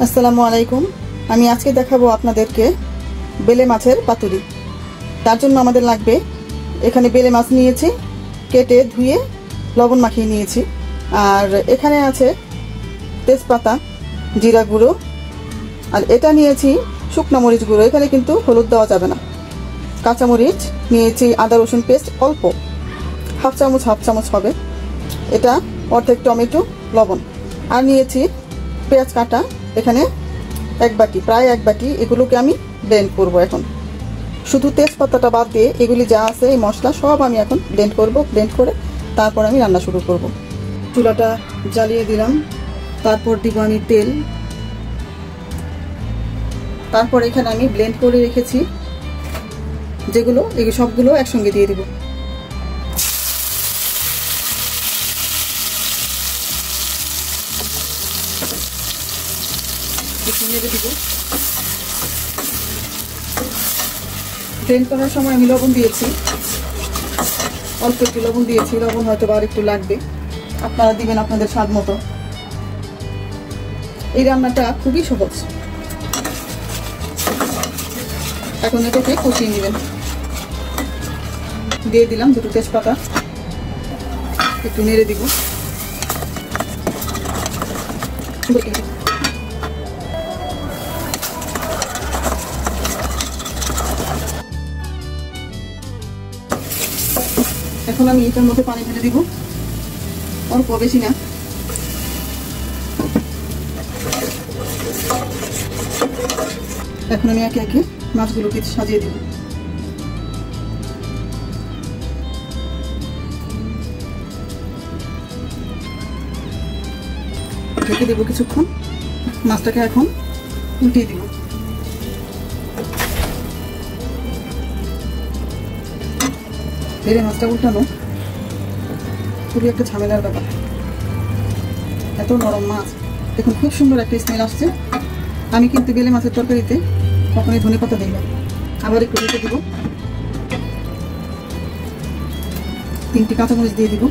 আসসালামু আলাইকুম। আমি আজকে দেখাবো আপনাদেরকে বেলে মাছের পাতুরি। তার জন্য আমাদের লাগবে, এখানে বেলে মাছ নিয়েছি, কেটে ধুয়ে লবণ মাখিয়ে নিয়েছি। আর এখানে আছে তেজপাতা, জিরা গুঁড়ো, আর এটা নিয়েছি শুকনো মরিচ গুঁড়ো। এখানে কিন্তু হলুদ দেওয়া যাবে না। কাঁচামরিচ নিয়েছি, আদা রসুন পেস্ট অল্প, হাফ চামচ হবে এটা, অর্ধেক টমেটো, লবণ। আর নিয়েছি পেঁয়াজ কাটা, এখানে এক বাটি, প্রায় এক বাটি। এগুলোকে আমি ব্লেন্ড করব। এখন শুধু তেজপাতাটা বাদ দিয়ে এগুলি যা আছে এই মশলা সব আমি এখন ব্লেন্ড করব। ব্লেন্ড করে তারপর আমি রান্না শুরু করব। চুলাটা জ্বালিয়ে দিলাম, তারপর দিব আমি তেল। তারপর এখানে আমি ব্লেন্ড করে রেখেছি যেগুলো, এগুলো সবগুলো একসঙ্গে দিয়ে দিব। নেড়ে দিব। ব্লেন্ড করার সময় আমি লবণ দিয়েছি, অল্প একটু লবণ দিয়েছি। লবণ হয়তো আর একটু লাগবে, আপনারা দিবেন আপনাদের স্বাদ মতো। এই রান্নাটা খুবই সহজ। এখন এটাকে কষিয়ে নেবেন। দিয়ে দিলাম দুটো তেজপাতা, একটু নেড়ে দিব। এখন আমি এটার মধ্যে পানি ঢেলে দিব, অল্প, বেশি না। এখন আমি একে একে মাছগুলোকে সাজিয়ে দিব। ঢেকে দেবো কিছুক্ষণ। মাছটাকে এখন উল্টিয়ে দিব। বেলে মাছটা উল্টানো খুবই একটা ঝামেলার ব্যাপার, এত নরম মাছ। দেখুন খুব সুন্দর একটা স্মেল আসছে। আমি কিন্তু বেলে মাছের তরকারিতে কখনোই ধনেপাতা দিই না। আবার একটু রেখে দিব। 3টি কাঁচামরিচ দিয়ে দিব।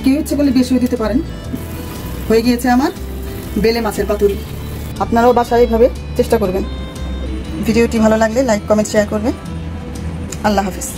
কেউ ইচ্ছে করলে বেশিও দিতে পারেন। হয়ে গিয়েছে আমার বেলে মাছের পাতুরি। আপনারাও বাসায় এইভাবে চেষ্টা করবেন। ভিডিওটি ভালো লাগলে লাইক, কমেন্ট, শেয়ার করবেন। আল্লাহ হাফিজ।